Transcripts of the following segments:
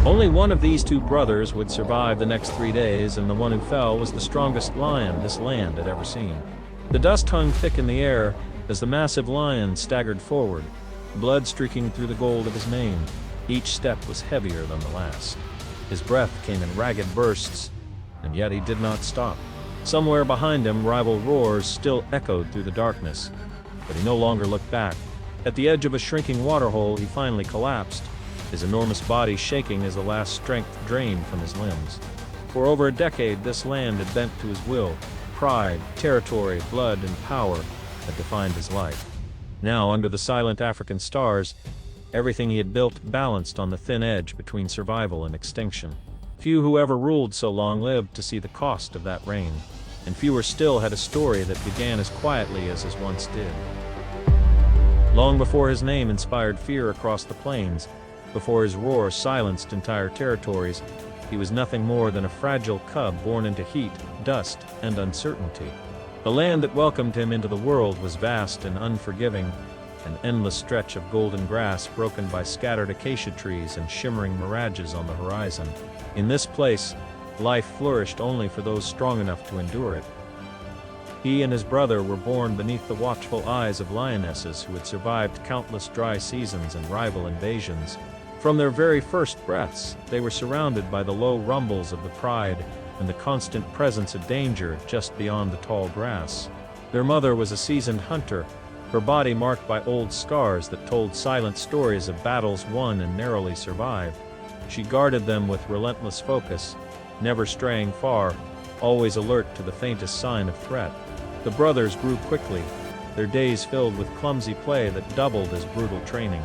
Only one of these two brothers would survive the next 3 days, and the one who fell was the strongest lion this land had ever seen. The dust hung thick in the air as the massive lion staggered forward, blood streaking through the gold of his mane. Each step was heavier than the last. His breath came in ragged bursts, and yet he did not stop. Somewhere behind him, rival roars still echoed through the darkness, but he no longer looked back. At the edge of a shrinking waterhole, he finally collapsed, his enormous body shaking as the last strength drained from his limbs. For over a decade, this land had bent to his will. Pride, territory, blood, and power had defined his life. Now, under the silent African stars, everything he had built balanced on the thin edge between survival and extinction. Few who ever ruled so long lived to see the cost of that reign, and fewer still had a story that began as quietly as his once did. Long before his name inspired fear across the plains, before his roar silenced entire territories, he was nothing more than a fragile cub born into heat, dust, and uncertainty. The land that welcomed him into the world was vast and unforgiving, an endless stretch of golden grass broken by scattered acacia trees and shimmering mirages on the horizon. In this place, life flourished only for those strong enough to endure it. He and his brother were born beneath the watchful eyes of lionesses who had survived countless dry seasons and rival invasions. From their very first breaths, they were surrounded by the low rumbles of the pride and the constant presence of danger just beyond the tall grass. Their mother was a seasoned hunter, her body marked by old scars that told silent stories of battles won and narrowly survived. She guarded them with relentless focus, never straying far, always alert to the faintest sign of threat. The brothers grew quickly, their days filled with clumsy play that doubled as brutal training.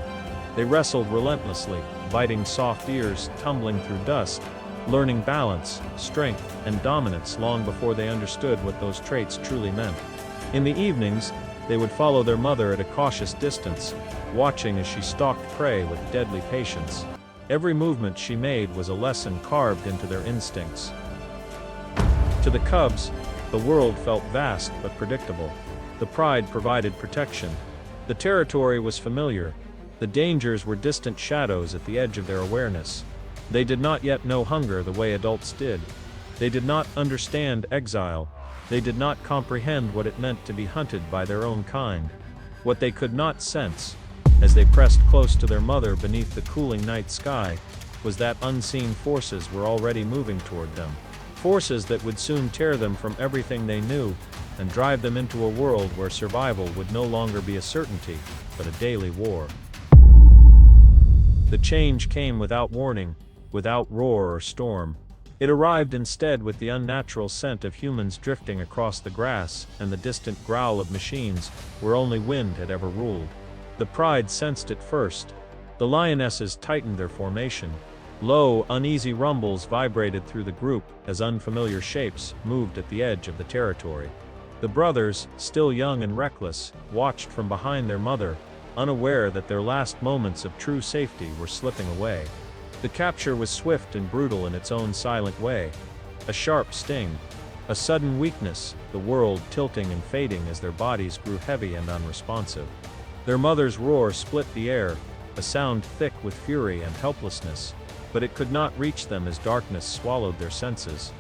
They wrestled relentlessly, biting soft ears, tumbling through dust, learning balance, strength, and dominance long before they understood what those traits truly meant. In the evenings, they would follow their mother at a cautious distance, watching as she stalked prey with deadly patience. Every movement she made was a lesson carved into their instincts. To the cubs, the world felt vast but predictable. The pride provided protection. The territory was familiar. The dangers were distant shadows at the edge of their awareness. They did not yet know hunger the way adults did. They did not understand exile. They did not comprehend what it meant to be hunted by their own kind. What they could not sense, as they pressed close to their mother beneath the cooling night sky, was that unseen forces were already moving toward them. Forces that would soon tear them from everything they knew and drive them into a world where survival would no longer be a certainty, but a daily war. The change came without warning, without roar or storm. It arrived instead with the unnatural scent of humans drifting across the grass and the distant growl of machines where only wind had ever ruled. The pride sensed it first. The lionesses tightened their formation. Low, uneasy rumbles vibrated through the group as unfamiliar shapes moved at the edge of the territory. The brothers, still young and reckless, watched from behind their mother, unaware that their last moments of true safety were slipping away. The capture was swift and brutal in its own silent way. A sharp sting, a sudden weakness, the world tilting and fading as their bodies grew heavy and unresponsive. Their mother's roar split the air, a sound thick with fury and helplessness, but it could not reach them as darkness swallowed their senses.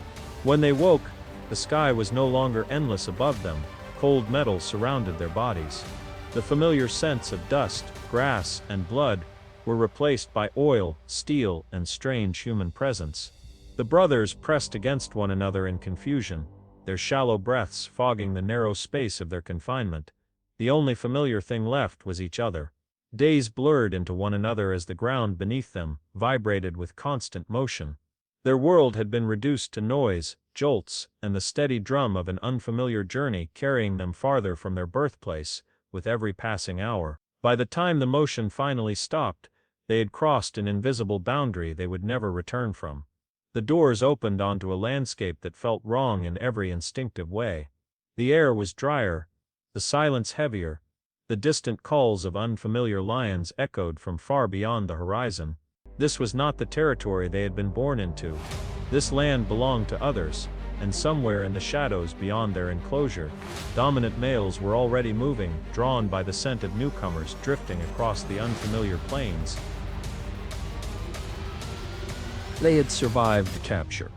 When they woke, the sky was no longer endless above them, cold metal surrounded their bodies. The familiar scents of dust, grass, and blood were replaced by oil, steel, and strange human presence. The brothers pressed against one another in confusion, their shallow breaths fogging the narrow space of their confinement. The only familiar thing left was each other. Days blurred into one another as the ground beneath them vibrated with constant motion. Their world had been reduced to noise, jolts, and the steady drum of an unfamiliar journey carrying them farther from their birthplace with every passing hour. By the time the motion finally stopped, they had crossed an invisible boundary they would never return from. The doors opened onto a landscape that felt wrong in every instinctive way. The air was drier, the silence heavier, the distant calls of unfamiliar lions echoed from far beyond the horizon. This was not the territory they had been born into. This land belonged to others, and somewhere in the shadows beyond their enclosure, dominant males were already moving, drawn by the scent of newcomers drifting across the unfamiliar plains. They had survived the capture.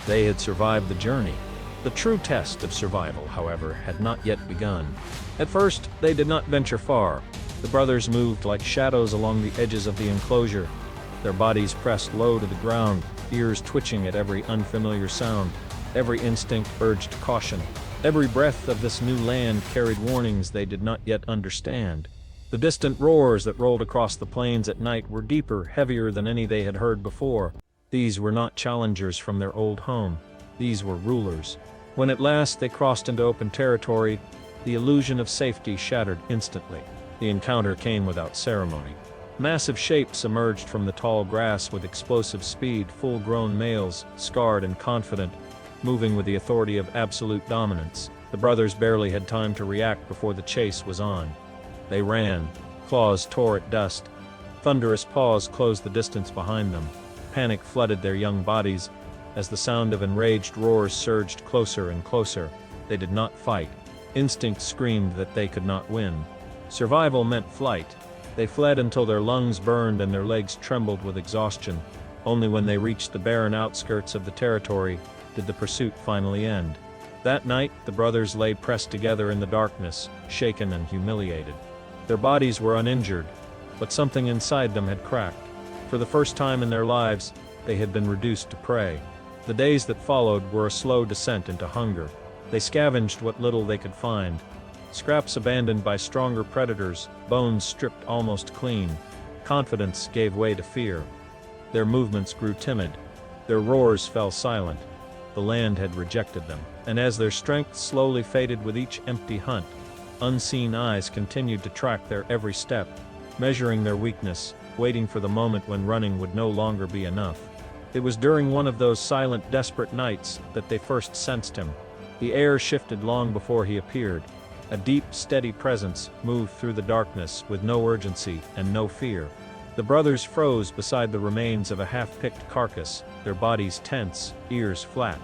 They had survived the journey. The true test of survival, however, had not yet begun. At first, they did not venture far. The brothers moved like shadows along the edges of the enclosure, their bodies pressed low to the ground, ears twitching at every unfamiliar sound. Every instinct urged caution. Every breath of this new land carried warnings they did not yet understand. The distant roars that rolled across the plains at night were deeper, heavier than any they had heard before. These were not challengers from their old home. These were rulers. When at last they crossed into open territory, the illusion of safety shattered instantly. The encounter came without ceremony. Massive shapes emerged from the tall grass with explosive speed, full-grown males, scarred and confident, moving with the authority of absolute dominance. The brothers barely had time to react before the chase was on. They ran. Claws tore at dust. Thunderous paws closed the distance behind them. Panic flooded their young bodies as the sound of enraged roars surged closer and closer. They did not fight. Instinct screamed that they could not win. Survival meant flight. They fled until their lungs burned and their legs trembled with exhaustion. Only when they reached the barren outskirts of the territory did the pursuit finally end. That night, the brothers lay pressed together in the darkness, shaken and humiliated. Their bodies were uninjured, but something inside them had cracked. For the first time in their lives, they had been reduced to prey. The days that followed were a slow descent into hunger. They scavenged what little they could find. Scraps abandoned by stronger predators, bones stripped almost clean. Confidence gave way to fear. Their movements grew timid. Their roars fell silent. The land had rejected them, and as their strength slowly faded with each empty hunt, unseen eyes continued to track their every step, measuring their weakness, waiting for the moment when running would no longer be enough. It was during one of those silent, desperate nights that they first sensed him. The air shifted long before he appeared. A deep, steady presence moved through the darkness with no urgency and no fear. The brothers froze beside the remains of a half-picked carcass, their bodies tense, ears flat.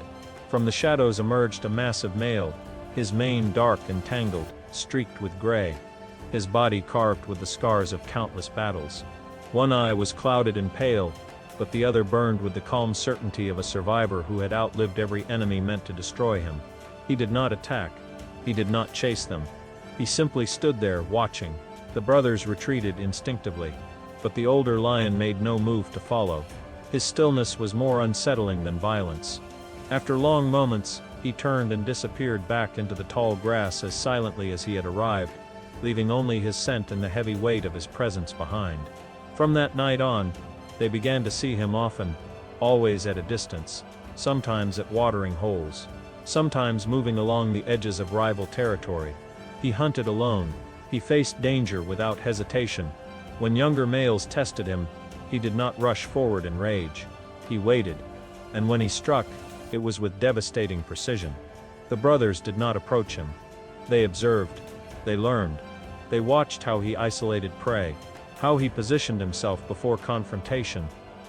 From the shadows emerged a massive male, his mane dark and tangled, streaked with gray. His body carved with the scars of countless battles. One eye was clouded and pale, but the other burned with the calm certainty of a survivor who had outlived every enemy meant to destroy him. He did not attack. He did not chase them. He simply stood there, watching. The brothers retreated instinctively, but the older lion made no move to follow. His stillness was more unsettling than violence. After long moments, he turned and disappeared back into the tall grass as silently as he had arrived, leaving only his scent and the heavy weight of his presence behind. From that night on, they began to see him often, always at a distance, sometimes at watering holes, sometimes moving along the edges of rival territory. He hunted alone. He faced danger without hesitation. When younger males tested him, he did not rush forward in rage. He waited, and when he struck, it was with devastating precision. The brothers did not approach him. They observed. They learned. They watched how he isolated prey, how he positioned himself before confrontation,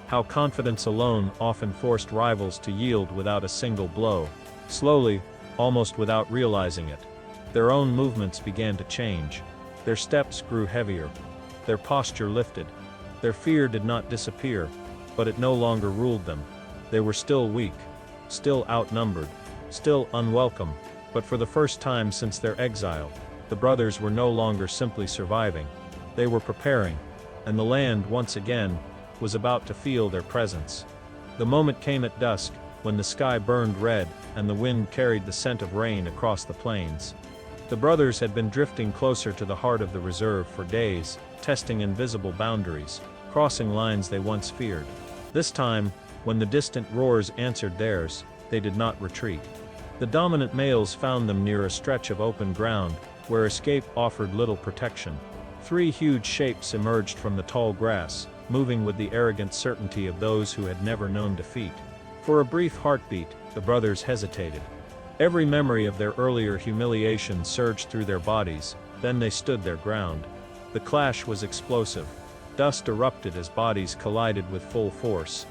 how confidence alone often forced rivals to yield without a single blow. Slowly, almost without realizing it, their own movements began to change. Their steps grew heavier. Their posture lifted. Their fear did not disappear, but it no longer ruled them. They were still weak, still outnumbered, still unwelcome, but for the first time since their exile, the brothers were no longer simply surviving. They were preparing, and the land, once again, was about to feel their presence. The moment came at dusk, when the sky burned red, and the wind carried the scent of rain across the plains. The brothers had been drifting closer to the heart of the reserve for days, testing invisible boundaries, crossing lines they once feared. This time, when the distant roars answered theirs, they did not retreat. The dominant males found them near a stretch of open ground, where escape offered little protection. 3 huge shapes emerged from the tall grass, moving with the arrogant certainty of those who had never known defeat. For a brief heartbeat, the brothers hesitated. Every memory of their earlier humiliation surged through their bodies, then they stood their ground. The clash was explosive. Dust erupted as bodies collided with full force.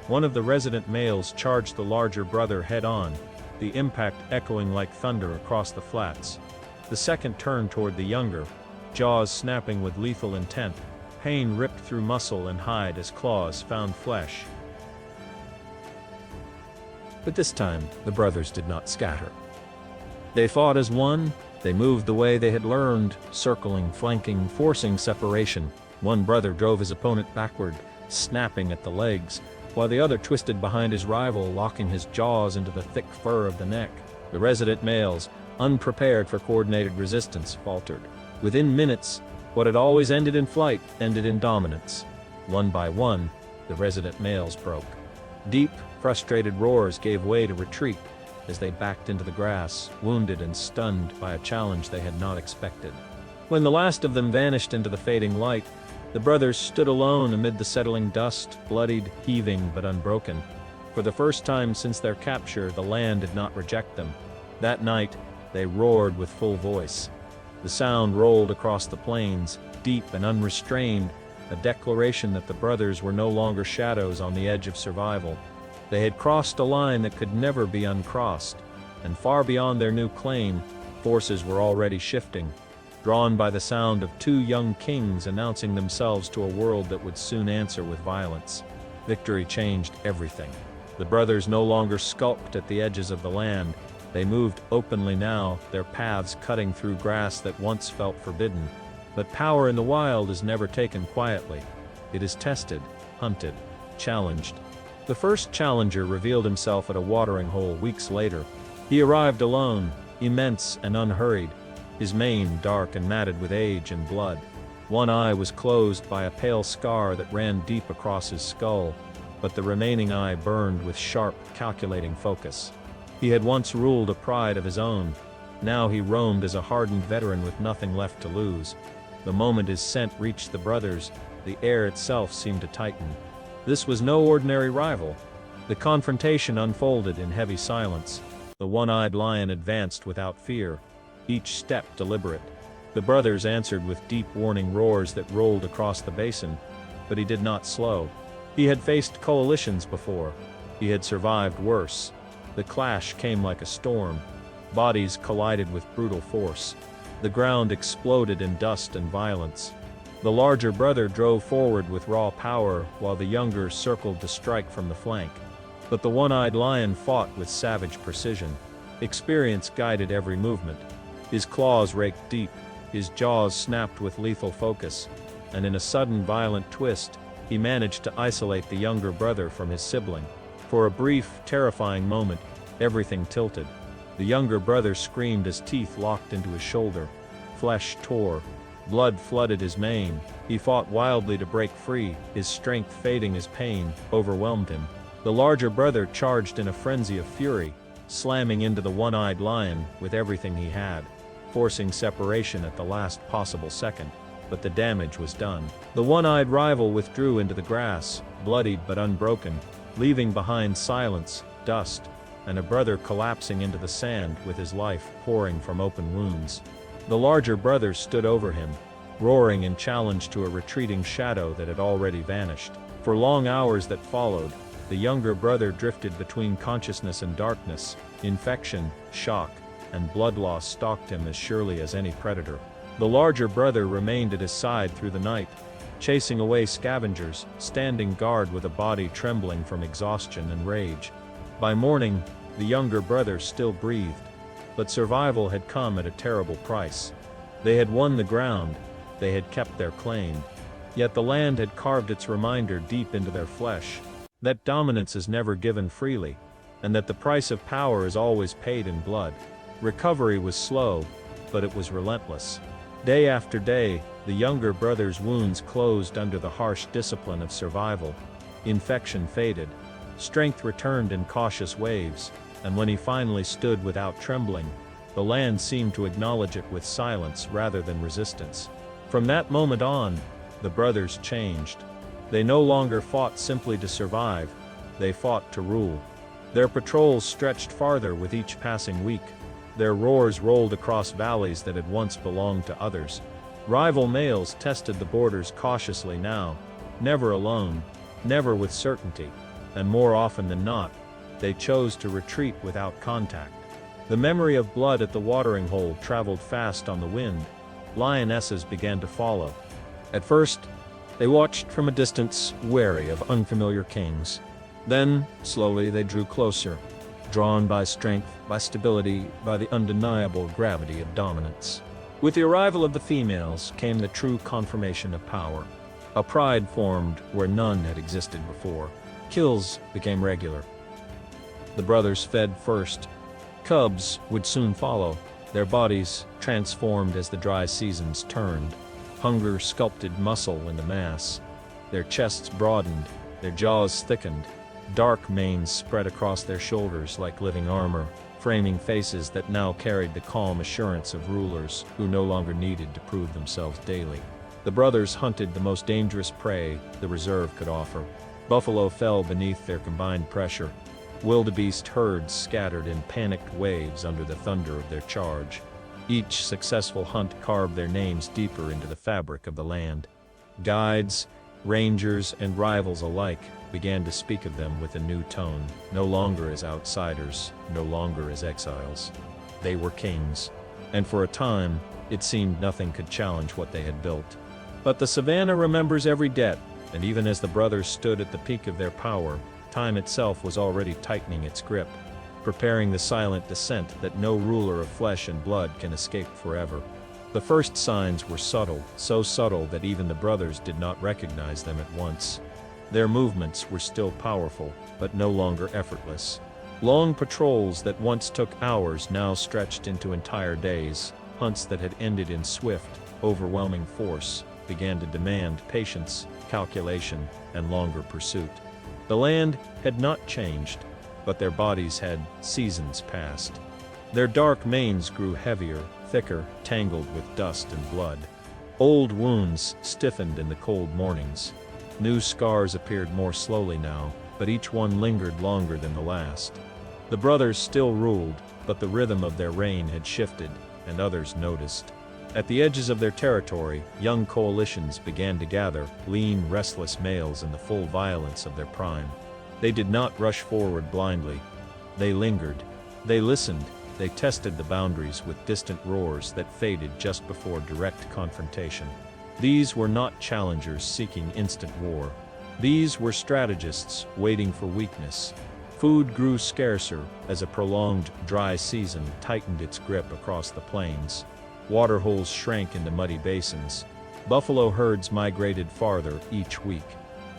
One of the resident males charged the larger brother head-on, the impact echoing like thunder across the flats. The second turned toward the younger, jaws snapping with lethal intent. Pain ripped through muscle and hide as claws found flesh. But this time, the brothers did not scatter. They fought as one. They moved the way they had learned, circling, flanking, forcing separation. One brother drove his opponent backward, snapping at the legs, while the other twisted behind his rival, locking his jaws into the thick fur of the neck. The resident males, unprepared for coordinated resistance, faltered. Within minutes, what had always ended in flight ended in dominance. One by one, the resident males broke. Deep, frustrated roars gave way to retreat as they backed into the grass, wounded and stunned by a challenge they had not expected. When the last of them vanished into the fading light, the brothers stood alone amid the settling dust, bloodied, heaving, but unbroken. For the first time since their capture, the land did not reject them. That night, they roared with full voice. The sound rolled across the plains, deep and unrestrained, a declaration that the brothers were no longer shadows on the edge of survival. They had crossed a line that could never be uncrossed, and far beyond their new claim, forces were already shifting, drawn by the sound of two young kings announcing themselves to a world that would soon answer with violence. Victory changed everything. The brothers no longer skulked at the edges of the land. They moved openly now, their paths cutting through grass that once felt forbidden. But power in the wild is never taken quietly. It is tested, hunted, challenged. The first challenger revealed himself at a watering hole weeks later. He arrived alone, immense and unhurried, his mane dark and matted with age and blood. One eye was closed by a pale scar that ran deep across his skull, but the remaining eye burned with sharp, calculating focus. He had once ruled a pride of his own. Now he roamed as a hardened veteran with nothing left to lose. The moment his scent reached the brothers, the air itself seemed to tighten. This was no ordinary rival. The confrontation unfolded in heavy silence. The one-eyed lion advanced without fear, each step deliberate. The brothers answered with deep warning roars that rolled across the basin, but he did not slow. He had faced coalitions before. He had survived worse. The clash came like a storm. Bodies collided with brutal force. The ground exploded in dust and violence. The larger brother drove forward with raw power, while the younger circled to strike from the flank. But the one-eyed lion fought with savage precision. Experience guided every movement. His claws raked deep, his jaws snapped with lethal focus, and in a sudden violent twist, he managed to isolate the younger brother from his sibling. For a brief, terrifying moment, everything tilted. The younger brother screamed as teeth locked into his shoulder. Flesh tore. Blood flooded his mane. He fought wildly to break free, his strength fading as pain overwhelmed him. The larger brother charged in a frenzy of fury, slamming into the one-eyed lion with everything he had, forcing separation at the last possible second. But the damage was done. The one-eyed rival withdrew into the grass, bloodied but unbroken, leaving behind silence, dust, and a brother collapsing into the sand with his life pouring from open wounds. The larger brother stood over him, roaring in challenge to a retreating shadow that had already vanished. For long hours that followed, the younger brother drifted between consciousness and darkness. Infection, shock, and blood loss stalked him as surely as any predator. The larger brother remained at his side through the night, chasing away scavengers, standing guard with a body trembling from exhaustion and rage. By morning, the younger brother still breathed, but survival had come at a terrible price. They had won the ground, they had kept their claim. Yet the land had carved its reminder deep into their flesh, that dominance is never given freely, and that the price of power is always paid in blood. Recovery was slow, but it was relentless. Day after day, the younger brother's wounds closed under the harsh discipline of survival. Infection faded. Strength returned in cautious waves, and when he finally stood without trembling, the land seemed to acknowledge it with silence rather than resistance. From that moment on, the brothers changed. They no longer fought simply to survive, they fought to rule. Their patrols stretched farther with each passing week. Their roars rolled across valleys that had once belonged to others. Rival males tested the borders cautiously now, never alone, never with certainty, and more often than not, they chose to retreat without contact. The memory of blood at the watering hole traveled fast on the wind. Lionesses began to follow. At first, they watched from a distance, wary of unfamiliar kings. Then, slowly they drew closer. drawn by strength, by stability, by the undeniable gravity of dominance. With the arrival of the females came the true confirmation of power. A pride formed where none had existed before. Kills became regular. The brothers fed first. Cubs would soon follow, their bodies transformed as the dry seasons turned. Hunger sculpted muscle in the mass. Their chests broadened, their jaws thickened. Dark manes spread across their shoulders like living armor, framing faces that now carried the calm assurance of rulers who no longer needed to prove themselves daily. The brothers hunted the most dangerous prey the reserve could offer. Buffalo fell beneath their combined pressure. Wildebeest herds scattered in panicked waves under the thunder of their charge. Each successful hunt carved their names deeper into the fabric of the land. Guides, rangers, and rivals alike began to speak of them with a new tone, no longer as outsiders, no longer as exiles. They were kings, and for a time, it seemed nothing could challenge what they had built. But the savanna remembers every debt, and even as the brothers stood at the peak of their power, time itself was already tightening its grip, preparing the silent descent that no ruler of flesh and blood can escape forever. The first signs were subtle, so subtle that even the brothers did not recognize them at once. Their movements were still powerful, but no longer effortless. Long patrols that once took hours now stretched into entire days. Hunts that had ended in swift, overwhelming force began to demand patience, calculation, and longer pursuit. The land had not changed, but their bodies had seasons passed. Their dark manes grew heavier, thicker, tangled with dust and blood. Old wounds stiffened in the cold mornings. New scars appeared more slowly now, but each one lingered longer than the last. The brothers still ruled, but the rhythm of their reign had shifted, and others noticed. At the edges of their territory, young coalitions began to gather, lean, restless males in the full violence of their prime. They did not rush forward blindly. They lingered. They listened. They tested the boundaries with distant roars that faded just before direct confrontation. These were not challengers seeking instant war. These were strategists waiting for weakness. Food grew scarcer as a prolonged, dry season tightened its grip across the plains. Waterholes shrank into muddy basins. Buffalo herds migrated farther each week.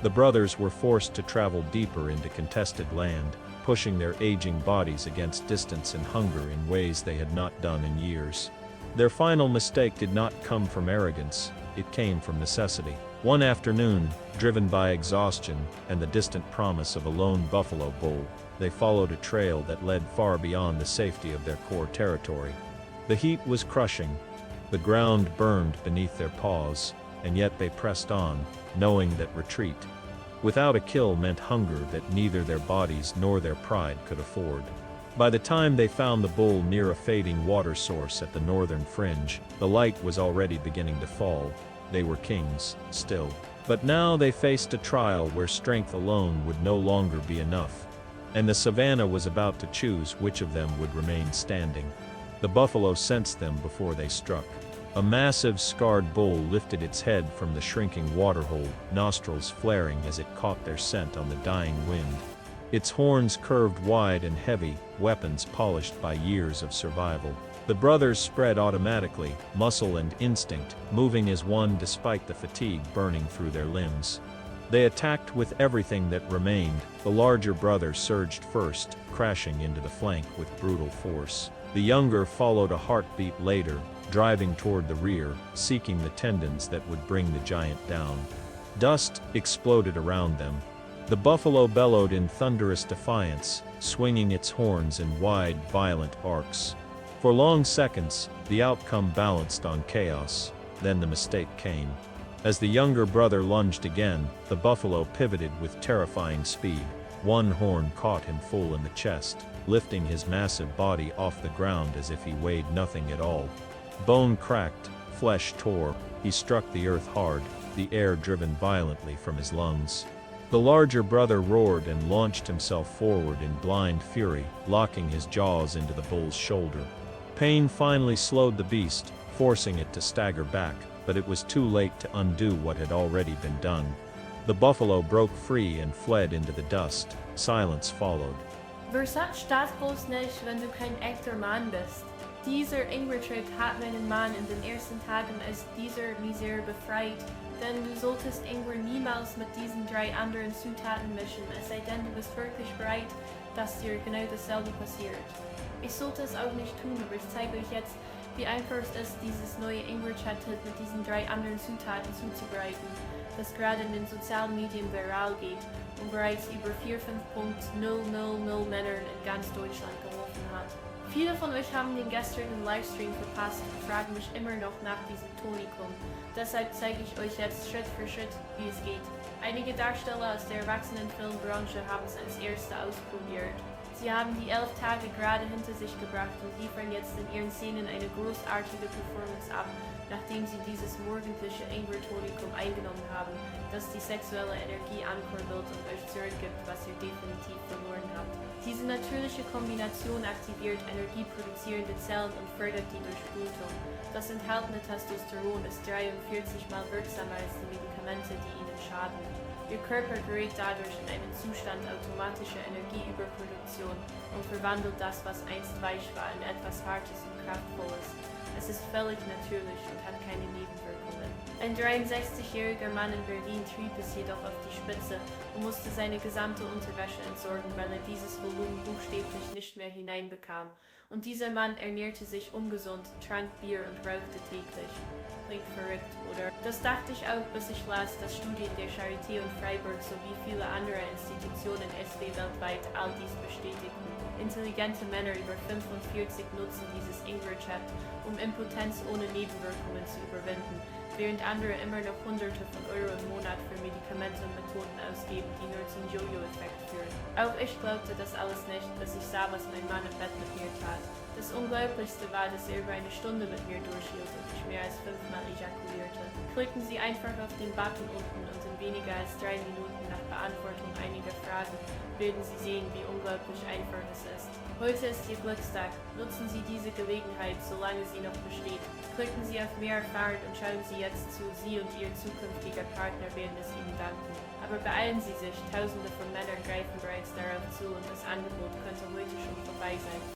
The brothers were forced to travel deeper into contested land, pushing their aging bodies against distance and hunger in ways they had not done in years. Their final mistake did not come from arrogance, it came from necessity. One afternoon, driven by exhaustion and the distant promise of a lone buffalo bull, they followed a trail that led far beyond the safety of their core territory. The heat was crushing, the ground burned beneath their paws, and yet they pressed on, knowing that retreat without a kill meant hunger that neither their bodies nor their pride could afford. By the time they found the bull near a fading water source at the northern fringe, the light was already beginning to fall. They were kings, still. But now they faced a trial where strength alone would no longer be enough, and the savanna was about to choose which of them would remain standing. The buffalo sensed them before they struck. A massive, scarred bull lifted its head from the shrinking waterhole, nostrils flaring as it caught their scent on the dying wind. Its horns curved wide and heavy, weapons polished by years of survival. The brothers spread automatically, muscle and instinct, moving as one despite the fatigue burning through their limbs. They attacked with everything that remained. The larger brother surged first, crashing into the flank with brutal force. The younger followed a heartbeat later, driving toward the rear, seeking the tendons that would bring the giant down. Dust exploded around them. The buffalo bellowed in thunderous defiance, swinging its horns in wide, violent arcs. For long seconds, the outcome balanced on chaos. Then the mistake came. As the younger brother lunged again, the buffalo pivoted with terrifying speed. One horn caught him full in the chest, lifting his massive body off the ground as if he weighed nothing at all. Bone cracked, flesh tore, he struck the earth hard, the air driven violently from his lungs. The larger brother roared and launched himself forward in blind fury, locking his jaws into the bull's shoulder. Pain finally slowed the beast, forcing it to stagger back, but it was too late to undo what had already been done. The buffalo broke free and fled into the dust. Silence followed. Versace steht bloß nicht, wenn du kein echter Mann bist. Dieser Ingwer-Trick hat meinen Mann in den ersten Tagen aus dieser Misere befreit, denn du solltest Ingwer niemals mit diesen 3 anderen Zutaten mischen, es sei denn, du bist wirklich bereit, dass dir genau dasselbe passiert. Ich sollte es auch nicht tun, aber ich zeige euch jetzt, wie einfach es ist, dieses neue Ingwer-Chattet mit diesen 3 anderen Zutaten zuzubereiten, das gerade in den sozialen Medien viral geht und bereits über 4,5 Männern in ganz Deutschland geholfen hat. Viele von euch haben den gestrigen Livestream verpasst und fragen mich immer noch nach diesem Tonikum. Deshalb zeige ich euch jetzt Schritt für Schritt, wie es geht. Einige Darsteller aus der Erwachsenenfilmbranche haben es als erste ausprobiert. Sie haben die 11 Tage gerade hinter sich gebracht und liefern jetzt in ihren Szenen eine großartige Performance ab, nachdem sie dieses morgendliche Ingwer-Tonikum eingenommen haben, das die sexuelle Energie ankurbelt und euch zurückgibt, was ihr definitiv verloren habt. Diese natürliche Kombination aktiviert energieproduzierende Zellen und fördert die Durchblutung. Das enthaltene Testosteron ist 43 mal wirksamer als die Medikamente, die ihnen schaden. Ihr Körper gerät dadurch in einen Zustand automatischer Energieüberproduktion und verwandelt das, was einst weich war, in etwas Hartes und Kraftvolles. Es ist völlig natürlich und hat keine Nebenwirkungen. Ein 63-jähriger Mann in Berlin trieb es jedoch auf die Spitze und musste seine gesamte Unterwäsche entsorgen, weil er dieses Volumen buchstäblich nicht mehr hineinbekam. Und dieser Mann ernährte sich ungesund, trank Bier und rauchte täglich. Klingt verrückt, oder? Das dachte ich auch, bis ich las, dass Studien der Charité und Freiburg sowie viele andere Institutionen SW weltweit all dies bestätigten. Intelligente Männer über 45 nutzen dieses Ingwer-Chat, um Impotenz ohne Nebenwirkungen zu überwinden, während andere immer noch Hunderte von Euro im Monat für Medikamente und Methoden ausgeben, die nur zum Jojo-Effekt führen. Auch ich glaubte das alles nicht, bis ich sah, was mein Mann im Bett mit mir tat. Das Unglaublichste war, dass er über eine Stunde mit mir durchhielt und ich mehr als 5-mal ejakulierte. Klicken Sie einfach auf den Button unten und in weniger als 3 Minuten nach Beantwortung einiger Fragen werden Sie sehen, wie unglaublich einfach es ist. Heute ist Ihr Glückstag. Nutzen Sie diese Gelegenheit, solange sie noch besteht. Klicken Sie auf Mehr erfahren und schauen Sie jetzt zu. Sie und Ihr zukünftiger Partner werden es Ihnen danken. Aber beeilen Sie sich, Tausende von Männern greifen bereits darauf zu und das Angebot könnte heute schon vorbei sein.